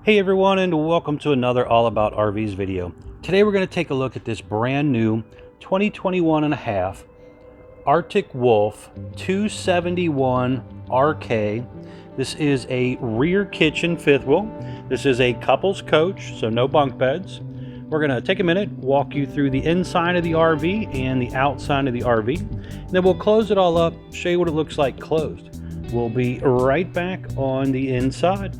Hey everyone, and welcome to another All About RVs video. Today we're going to take a look at this brand new 2021 and a half Arctic Wolf 271 RK. This is a rear kitchen fifth wheel. This is a couples coach, so no bunk beds. We're going to take a minute, walk you through the inside of the RV and the outside of the RV. And then we'll close it all up, show you what it looks like closed. We'll be right back on the inside.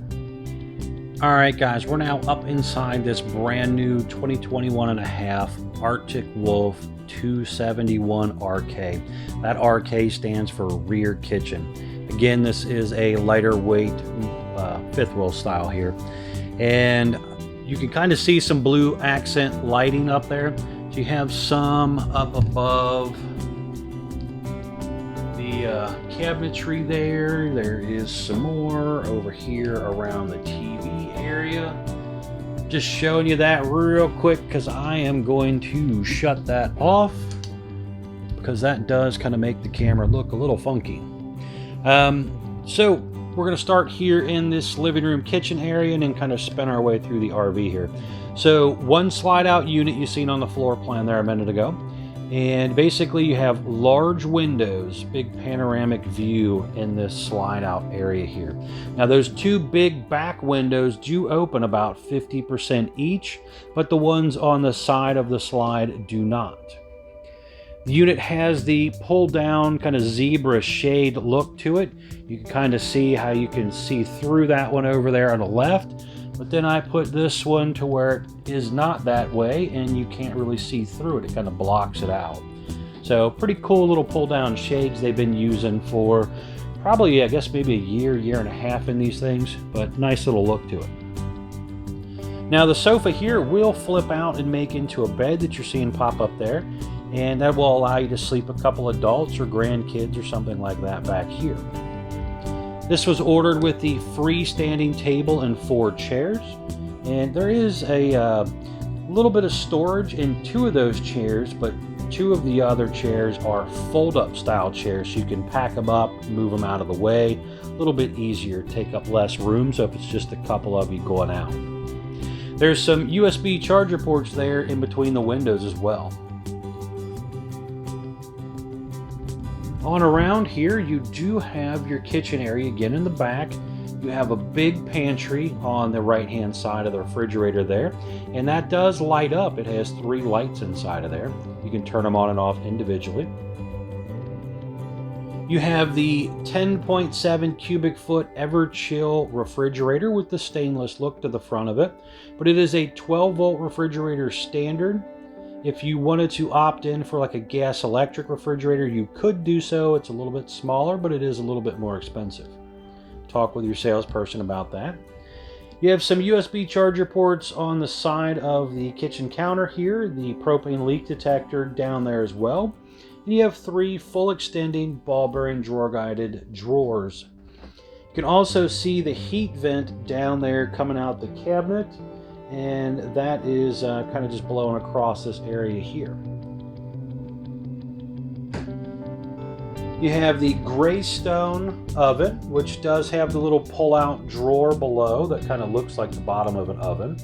All right, guys, we're now up inside this brand new 2021 and a half Arctic Wolf 271 RK. That RK stands for rear kitchen. Again, this is a lighter weight fifth wheel style here. And you can kind of see some blue accent lighting up there. So you have some up above the cabinetry there. There is some more over here around the TV area. Just showing you that real quick because I am going to shut that off because that does kind of make the camera look a little funky. So we're going to start here in this living room kitchen area and then kind of spin our way through the RV here. So one slide out unit you seen on the floor plan there a minute ago. And basically you have large windows, big panoramic view in this slide out area here. Now those two big back windows do open about 50% each, but the ones on the side of the slide do not. The unit has the pull down kind of zebra shade look to it. You can kind of see how you can see through that one over there on the left. But then I put this one to where it is not that way and you can't really see through it. It kind of blocks it out. So pretty cool little pull down shades they've been using for probably, I guess, maybe a year and a half in these things, but nice little look to it. Now the sofa here will flip out and make into a bed that you're seeing pop up there. And that will allow you to sleep a couple adults or grandkids or something like that back here. This was ordered with the freestanding table and 4 chairs, and there is a little bit of storage in 2 of those chairs, but 2 of the other chairs are fold-up style chairs, so you can pack them up, move them out of the way, a little bit easier, take up less room, so if it's just a couple of you going out. There's some USB charger ports there in between the windows as well. On around here, you do have your kitchen area again in the back. You have a big pantry on the right-hand side of the refrigerator there, and that does light up. It has 3 lights inside of there. You can turn them on and off individually. You have the 10.7 cubic foot Everchill refrigerator with the stainless look to the front of it, but it is a 12-volt refrigerator standard. If you wanted to opt in for like a gas electric refrigerator, you could do so. It's a little bit smaller, but it is a little bit more expensive. Talk with your salesperson about that. You have some USB charger ports on the side of the kitchen counter here, the propane leak detector down there as well. And you have 3 full extending ball bearing drawer guided drawers. You can also see the heat vent down there coming out the cabinet. And that is kind of just blowing across this area here. You have the Greystone oven, which does have the little pull-out drawer below that kind of looks like the bottom of an oven.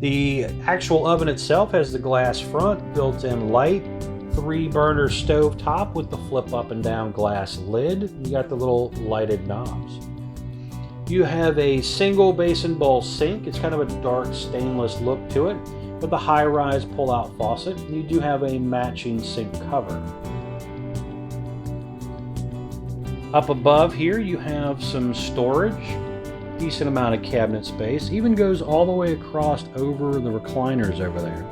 The actual oven itself has the glass front, built-in light, 3-burner stove top with the flip up and down glass lid. You got the little lighted knobs. You have a single basin bowl sink. It's kind of a dark stainless look to it with a high-rise pull-out faucet. You do have a matching sink cover. Up above here you have some storage, decent amount of cabinet space, even goes all the way across over the recliners over there.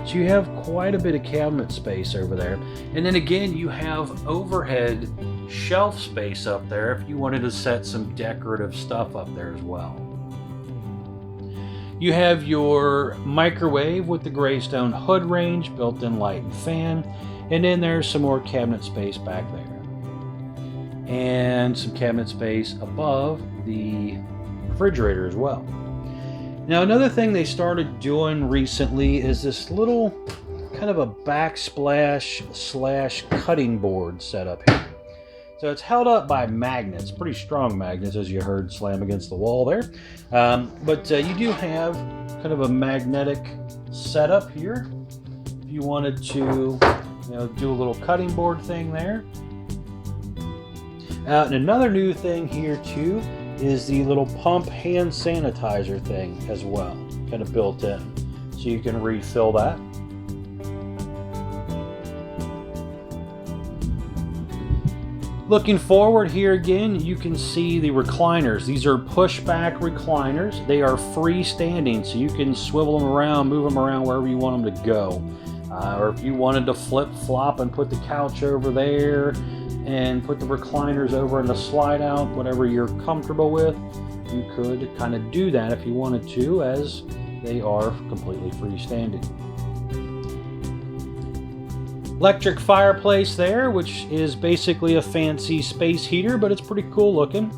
So you have quite a bit of cabinet space over there. And then again, you have overhead shelf space up there if you wanted to set some decorative stuff up there as well. You have your microwave with the Greystone hood range, built-in light and fan, and then there's some more cabinet space back there. And some cabinet space above the refrigerator as well. Now another thing they started doing recently is this little kind of a backsplash / cutting board setup here. So it's held up by magnets, pretty strong magnets, as you heard slam against the wall there. But you do have kind of a magnetic setup here. If you wanted to, do a little cutting board thing there. And another new thing here too is the little pump hand sanitizer thing as well, kind of built in. So you can refill that. Looking forward here again, you can see the recliners. These are pushback recliners. They are freestanding, so you can swivel them around, move them around wherever you want them to go. Or if you wanted to flip-flop and put the couch over there and put the recliners over in the slide out, whatever you're comfortable with, you could kind of do that if you wanted to, as they are completely freestanding. Electric fireplace there, which is basically a fancy space heater, but it's pretty cool looking.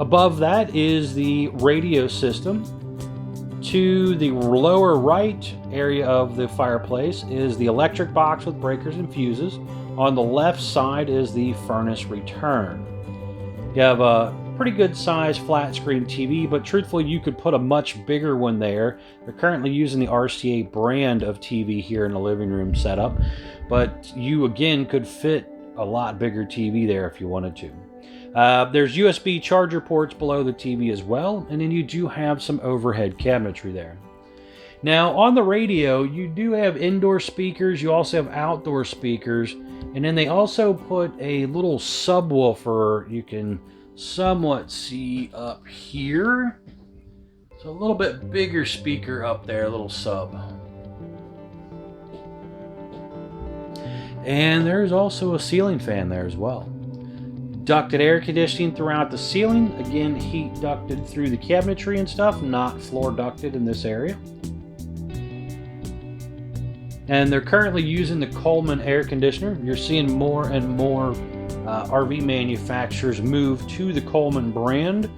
Above that is the radio system. To the lower right area of the fireplace is the electric box with breakers and fuses. On the left side is the furnace return. You have a pretty good size flat screen TV, but truthfully you could put a much bigger one there. They're currently using the RCA brand of TV here in the living room setup, but you again could fit a lot bigger TV there if you wanted to. There's USB charger ports below the TV as well, and then you do have some overhead cabinetry there. Now on the radio, you do have indoor speakers, you also have outdoor speakers, and then they also put a little subwoofer you can somewhat see up here. So a little bit bigger speaker up there, a little sub. And there's also a ceiling fan there as well. Ducted air conditioning throughout the ceiling. Again, heat ducted through the cabinetry and stuff, not floor ducted in this area. And they're currently using the Coleman air conditioner. You're seeing more and more RV manufacturers move to the Coleman brand.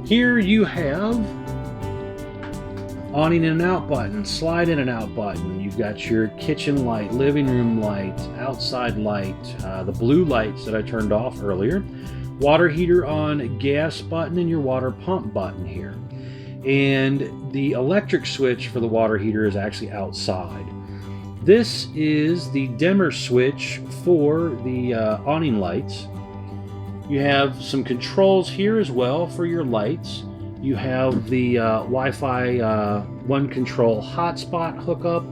Here you have awning in and out button, slide in and out button. You've got your kitchen light, living room light, outside light, the blue lights that I turned off earlier, water heater on gas button, and your water pump button here. And the electric switch for the water heater is actually outside. This is the dimmer switch for the awning lights. You have some controls here as well for your lights. You have the Wi-Fi One Control hotspot hookup.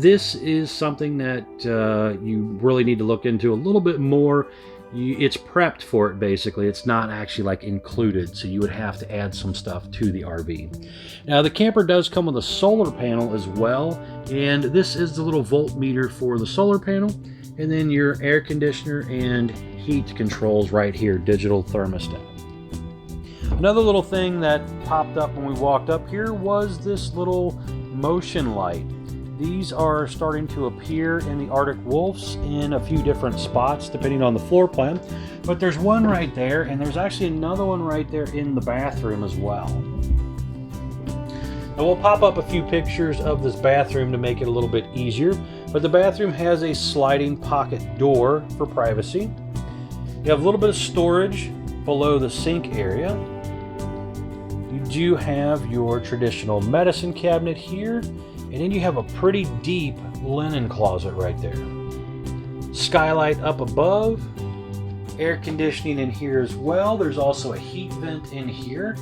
This is something that you really need to look into a little bit more. It's prepped for it basically. It's not actually like included, so you would have to add some stuff to the RV. Now the camper does come with a solar panel as well, and this is the little voltmeter for the solar panel, and then your air conditioner and heat controls right here, digital thermostat. Another little thing that popped up when we walked up here was this little motion light. These are starting to appear in the Arctic Wolves in a few different spots depending on the floor plan, but there's one right there, and there's actually another one right there in the bathroom as well. Now we'll pop up a few pictures of this bathroom to make it a little bit easier, but the bathroom has a sliding pocket door for privacy. You have a little bit of storage below the sink area. You do have your traditional medicine cabinet here, and then you have a pretty deep linen closet right there. Skylight up above, air conditioning in here as well. There's also a heat vent in here.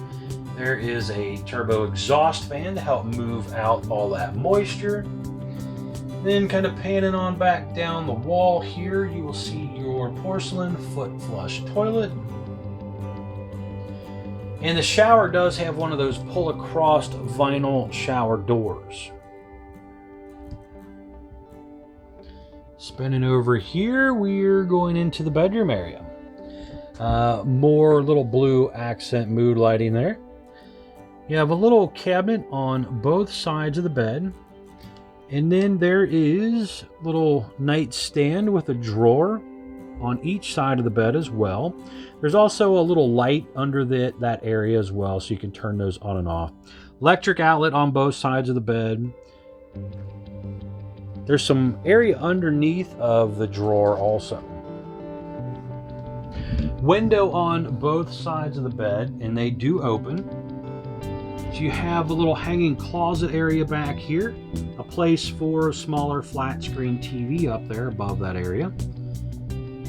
There is a turbo exhaust fan to help move out all that moisture. Then kind of panning on back down the wall here, you will see your porcelain foot flush toilet. And the shower does have one of those pull across vinyl shower doors. Spinning over here, we're going into the bedroom area. More little blue accent mood lighting there. You have a little cabinet on both sides of the bed. And then there is a little nightstand with a drawer. on each side of the bed as well. There's also a little light under that area as well, so you can turn those on and off. Electric outlet on both sides of the bed. There's some area underneath of the drawer also. Window on both sides of the bed, and they do open. So you have a little hanging closet area back here, a place for a smaller flat screen TV up there above that area.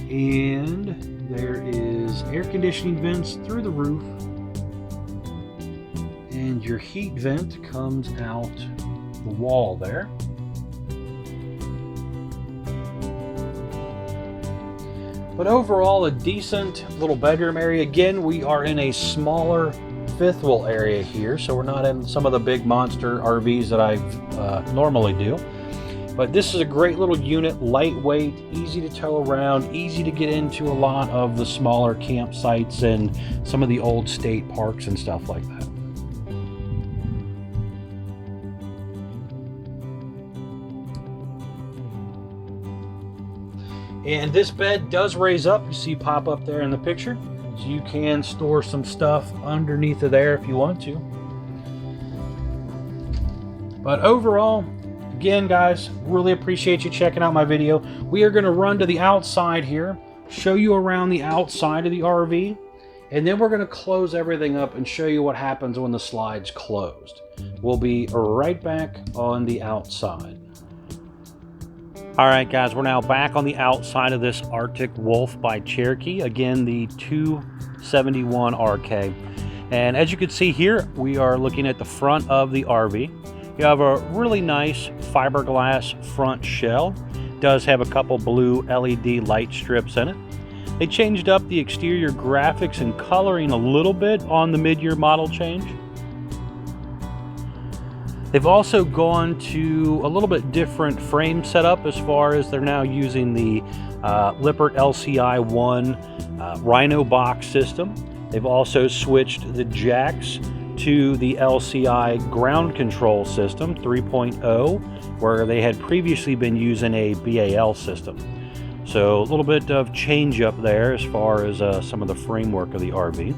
And there is air conditioning vents through the roof. And your heat vent comes out the wall there. But overall, a decent little bedroom area. Again, we are in a smaller fifth wheel area here, so we're not in some of the big monster RVs that I normally do. But this is a great little unit, lightweight, easy to tow around, easy to get into a lot of the smaller campsites and some of the old state parks and stuff like that. And this bed does raise up, you see pop up there in the picture. So you can store some stuff underneath of there if you want to. But overall, again guys, really appreciate you checking out my video. We are gonna run to the outside here, show you around the outside of the RV, and then we're gonna close everything up and show you what happens when the slide's closed. We'll be right back on the outside. All right, guys, we're now back on the outside of this Arctic Wolf by Cherokee. Again, the 271 RK. And as you can see here, we are looking at the front of the RV. You have a really nice fiberglass front shell. It does have a couple blue LED light strips in it. They changed up the exterior graphics and coloring a little bit on the mid-year model change. They've also gone to a little bit different frame setup as far as they're now using the Lippert LCI 1 Rhino box system. They've also switched the jacks to the LCI ground control system 3.0, where they had previously been using a BAL system. So a little bit of change up there as far as some of the framework of the RV.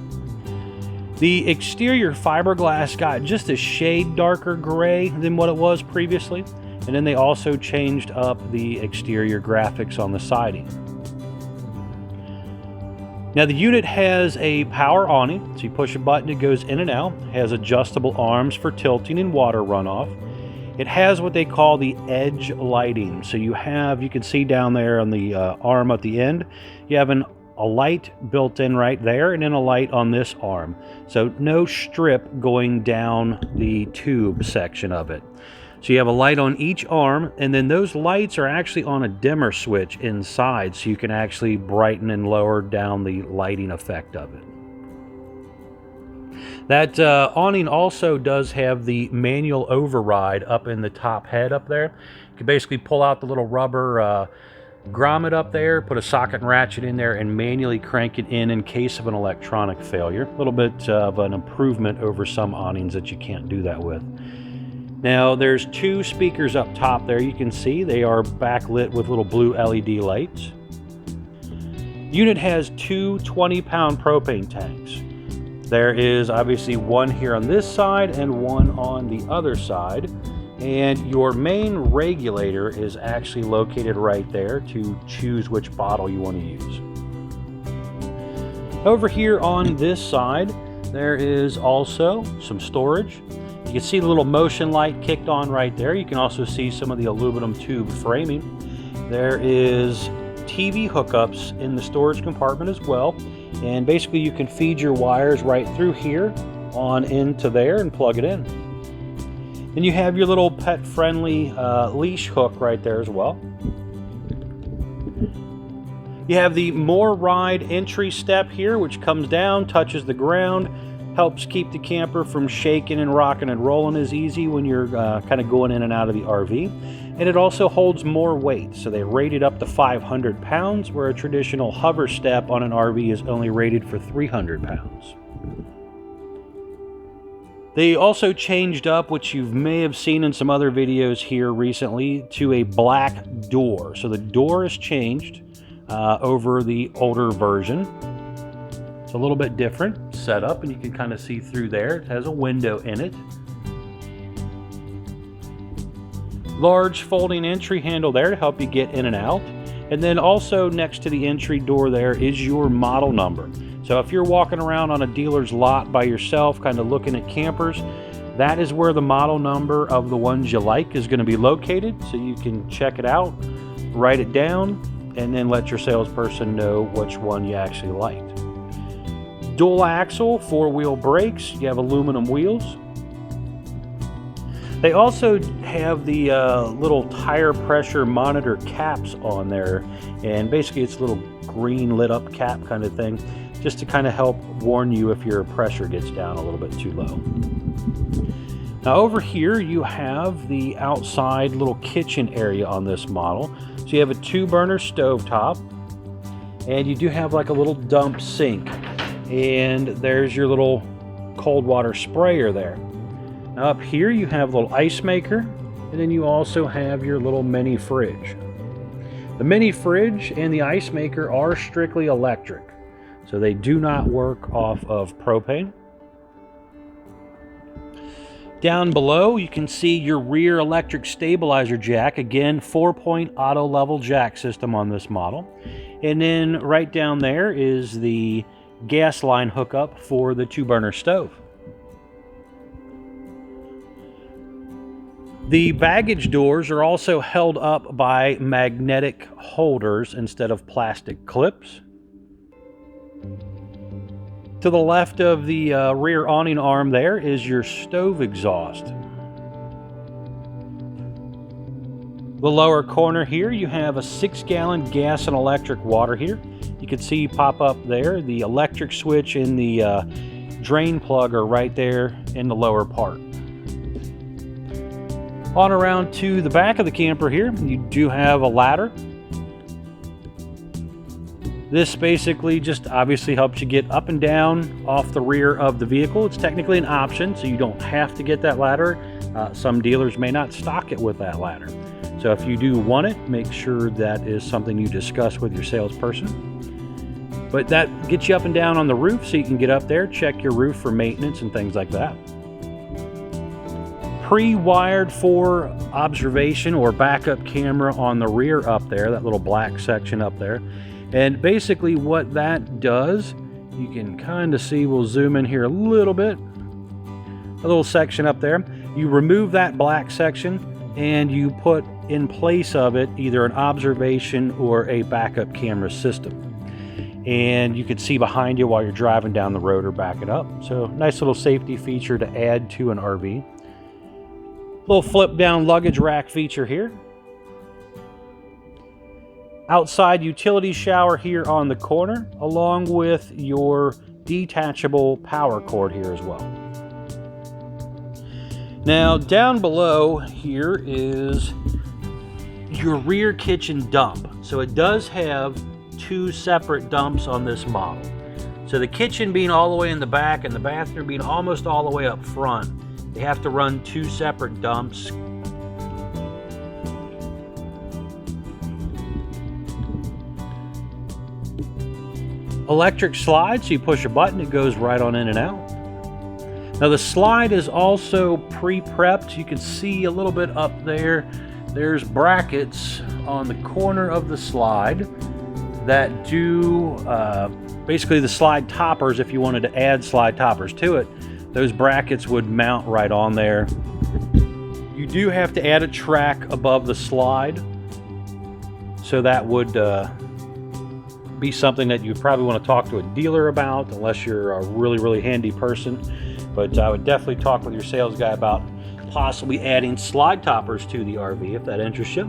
The exterior fiberglass got just a shade darker gray than what it was previously, and then they also changed up the exterior graphics on the siding. Now the unit has a power awning, so you push a button, it goes in and out. It has adjustable arms for tilting and water runoff. It has what they call the edge lighting, so you can see down there on the arm at the end, you have a light built in right there, and then a light on this arm. So no strip going down the tube section of it. So you have a light on each arm, and then those lights are actually on a dimmer switch inside, so you can actually brighten and lower down the lighting effect of it. That awning also does have the manual override up in the top head up there. You can basically pull out the little rubber grommet up there, put a socket and ratchet in there, and manually crank it in case of an electronic failure. A little bit of an improvement over some awnings that you can't do that with. Now there's two speakers up top there. You can see they are backlit with little blue LED lights. Unit has two 20-pound propane tanks. There is obviously one here on this side and one on the other side. And your main regulator is actually located right there to choose which bottle you want to use. Over here on this side, there is also some storage. You can see the little motion light kicked on right there. You can also see some of the aluminum tube framing. There is TV hookups in the storage compartment as well. And basically you can feed your wires right through here on into there and plug it in. Then you have your little pet-friendly leash hook right there as well. You have the More Ride entry step here, which comes down, touches the ground, helps keep the camper from shaking and rocking and rolling as easy when you're kind of going in and out of the RV. And it also holds more weight, so they rate it up to 500 pounds, where a traditional hover step on an RV is only rated for 300 pounds. They also changed up, which you may have seen in some other videos here recently, to a black door. So the door is changed. over the older version. It's a little bit different setup, and you can kind of see through there. It has a window in it. Large folding entry handle there to help you get in and out. And then also next to the entry door there is your model number. So if you're walking around on a dealer's lot by yourself, kind of looking at campers, that is where the model number of the ones you like is going to be located. So you can check it out, write it down, and then let your salesperson know which one you actually liked. Dual axle, 4-wheel brakes, you have aluminum wheels. They also have the little tire pressure monitor caps on there, and basically it's a little green lit up cap kind of thing, just to kind of help warn you if your pressure gets down a little bit too low. Now over here you have the outside little kitchen area on this model. So you have a 2-burner stovetop, and you do have like a little dump sink, and there's your little cold water sprayer there. Now up here you have a little ice maker, and then you also have your little mini fridge. The mini fridge and the ice maker are strictly electric, so they do not work off of propane. Down below you can see your rear electric stabilizer jack, again 4-point auto level jack system on this model. And then right down there is the gas line hookup for the 2-burner stove. The baggage doors are also held up by magnetic holders instead of plastic clips. To the left of the rear awning arm there is your stove exhaust. The lower corner here you have a 6-gallon gas and electric water heater. You can see pop up there. The electric switch and the drain plug are right there in the lower part. On around to the back of the camper here, you do have a ladder. This basically just obviously helps you get up and down off the rear of the vehicle. It's technically an option, so you don't have to get that ladder. Some dealers may not stock it with that ladder. So if you do want it, make sure that is something you discuss with your salesperson. But that gets you up and down on the roof, so you can get up there, check your roof for maintenance and things like that. Pre-wired for observation or backup camera on the rear up there, that little black section up there. And basically what that does, you can kind of see, we'll zoom in here a little bit, a little section up there. You remove that black section and you put in place of it either an observation or a backup camera system. And you can see behind you while you're driving down the road or back it up. So nice little safety feature to add to an RV. Little flip down luggage rack feature here. Outside utility shower here on the corner, along with your detachable power cord here as well. Now down below here is your rear kitchen dump. So it does have 2 separate dumps on this model. So the kitchen being all the way in the back and the bathroom being almost all the way up front, they have to run 2 separate dumps. Electric slide, so you push a button, it goes right on in and out. Now the slide is also pre-prepped. You can see a little bit up there. There's brackets on the corner of the slide that do basically the slide toppers. If you wanted to add slide toppers to it, those brackets would mount right on there. You do have to add a track above the slide, so that would be something that you probably want to talk to a dealer about, unless you're a really handy person. But I would definitely talk with your sales guy about possibly adding slide toppers to the RV if that interests you.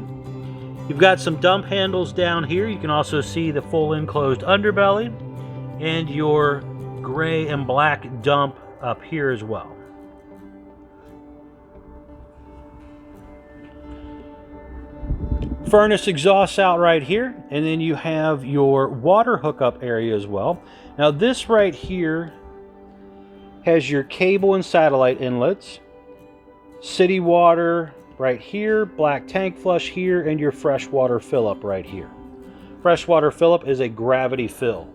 You've got some dump handles down here. You can also see the full enclosed underbelly and your gray and black dump up here as well. Furnace exhausts out right here, and then you have your water hookup area as well. Now this right here has your cable and satellite inlets, city water right here, black tank flush here, and your fresh water fill up right here. Freshwater fill-up is a gravity fill.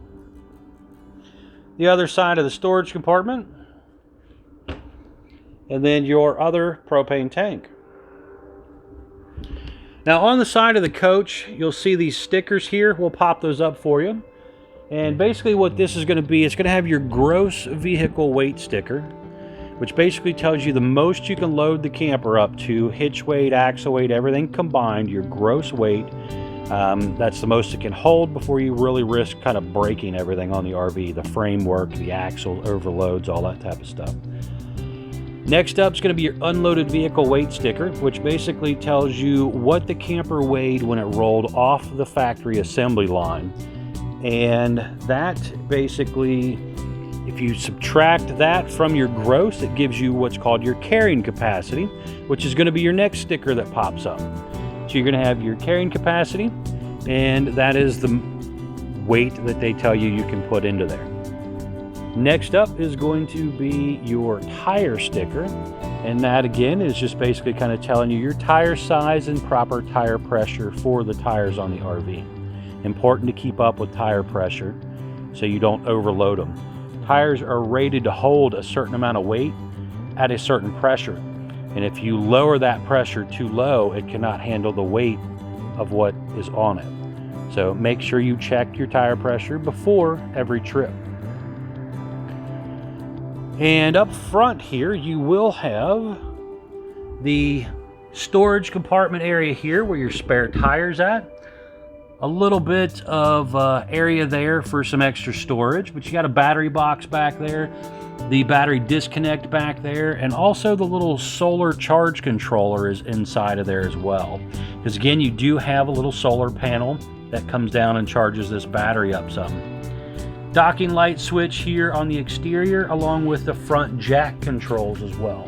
The other side of the storage compartment, and then your other propane tank. Now on the side of the coach, you'll see these stickers here. We'll pop those up for you. And basically what this is going to be, it's going to have your gross vehicle weight sticker, which basically tells you the most you can load the camper up to, hitch weight, axle weight, everything combined, your gross weight. That's the most it can hold before you really risk kind of breaking everything on the RV, the framework, the axle, overloads, all that type of stuff. Next up is going to be your unloaded vehicle weight sticker, which basically tells you what the camper weighed when it rolled off the factory assembly line. And that basically, if you subtract that from your gross, it gives you what's called your carrying capacity, which is going to be your next sticker that pops up. So you're going to have your carrying capacity, and that is the weight that they tell you you can put into there. Next up is going to be your tire sticker, and that again is just basically kind of telling you your tire size and proper tire pressure for the tires on the RV. Important to keep up with tire pressure so you don't overload them. Tires are rated to hold a certain amount of weight at a certain pressure, and if you lower that pressure too low, it cannot handle the weight of what is on it. So make sure you check your tire pressure before every trip. And up front here, you will have the storage compartment area here where your spare tire's at. A little bit of area there for some extra storage, but you got a battery box back there, the battery disconnect back there, and also the little solar charge controller is inside of there as well. Because again, you do have a little solar panel that comes down and charges this battery up some. Docking light switch here on the exterior, along with the front jack controls as well.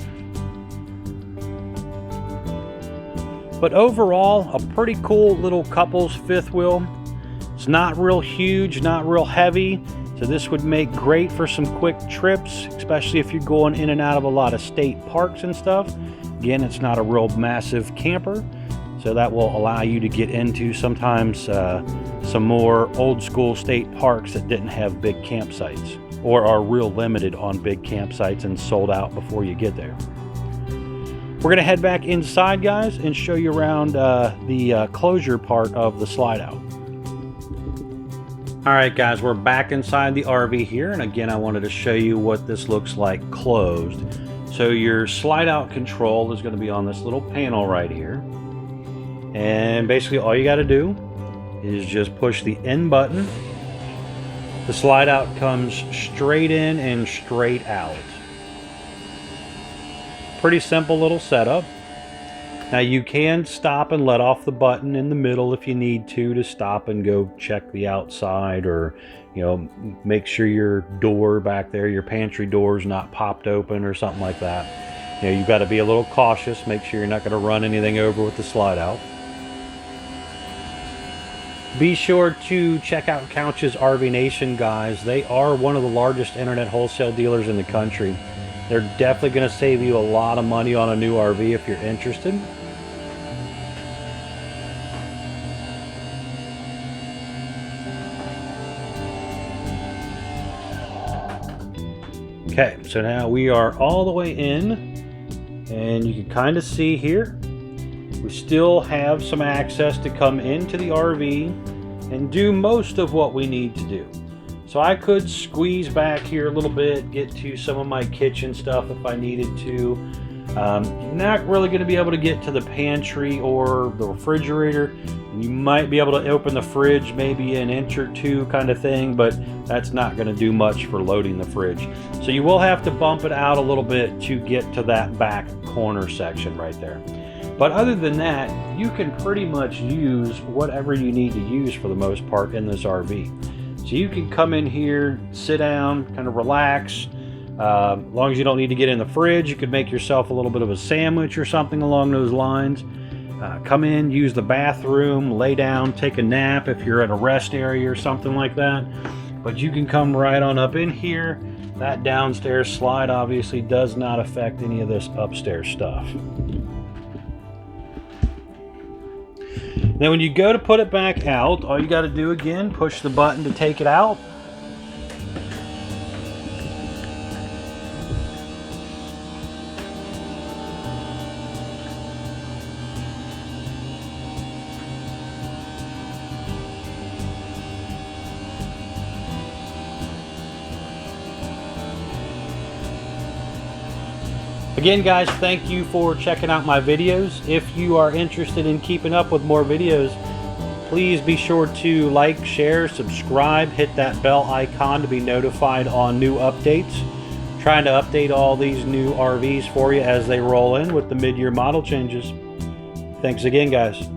But overall, a pretty cool little couples fifth wheel. It's not real huge, not real heavy, so this would make great for some quick trips, especially if you're going in and out of a lot of state parks and stuff. Again, it's not a real massive camper, so that will allow you to get into sometimes some more old school state parks that didn't have big campsites or are real limited on big campsites and sold out before you get there. We're going to head back inside, guys, and show you around the closure part of the slide out. All right, guys, we're back inside the RV here, and again, I wanted to show you what this looks like closed. So your slide out control is going to be on this little panel right here, and basically all you got to do is just push the N button. The slide out comes straight in and straight out. Pretty simple little setup. Now you can stop and let off the button in the middle if you need to stop and go check the outside, or make sure your door back there, your pantry door, is not popped open or something like that. You've got to be a little cautious, make sure you're not going to run anything over with the slide out. Be sure to check out Couch's RV Nation, guys. They are one of the largest internet wholesale dealers in the country. They're definitely going to save you a lot of money on a new RV if you're interested. Okay, so now we are all the way in, and you can kind of see here, we still have some access to come into the RV and do most of what we need to do. So I could squeeze back here a little bit, get to some of my kitchen stuff if I needed to. Not really going to be able to get to the pantry or the refrigerator. You might be able to open the fridge maybe an inch or two kind of thing, but that's not going to do much for loading the fridge. So you will have to bump it out a little bit to get to that back corner section right there. But other than that, you can pretty much use whatever you need to use for the most part in this RV. So you can come in here, sit down, kind of relax. As long as you don't need to get in the fridge, you could make yourself a little bit of a sandwich or something along those lines. Come in, use the bathroom, lay down, take a nap if you're at a rest area or something like that. But you can come right on up in here. That downstairs slide obviously does not affect any of this upstairs stuff. Then when you go to put it back out, all you got to do again, push the button to take it out. Again, guys, thank you for checking out my videos. If you are interested in keeping up with more videos, please be sure to like, share, subscribe, hit that bell icon to be notified on new updates. Trying to update all these new RVs for you as they roll in with the mid-year model changes. Thanks again, guys.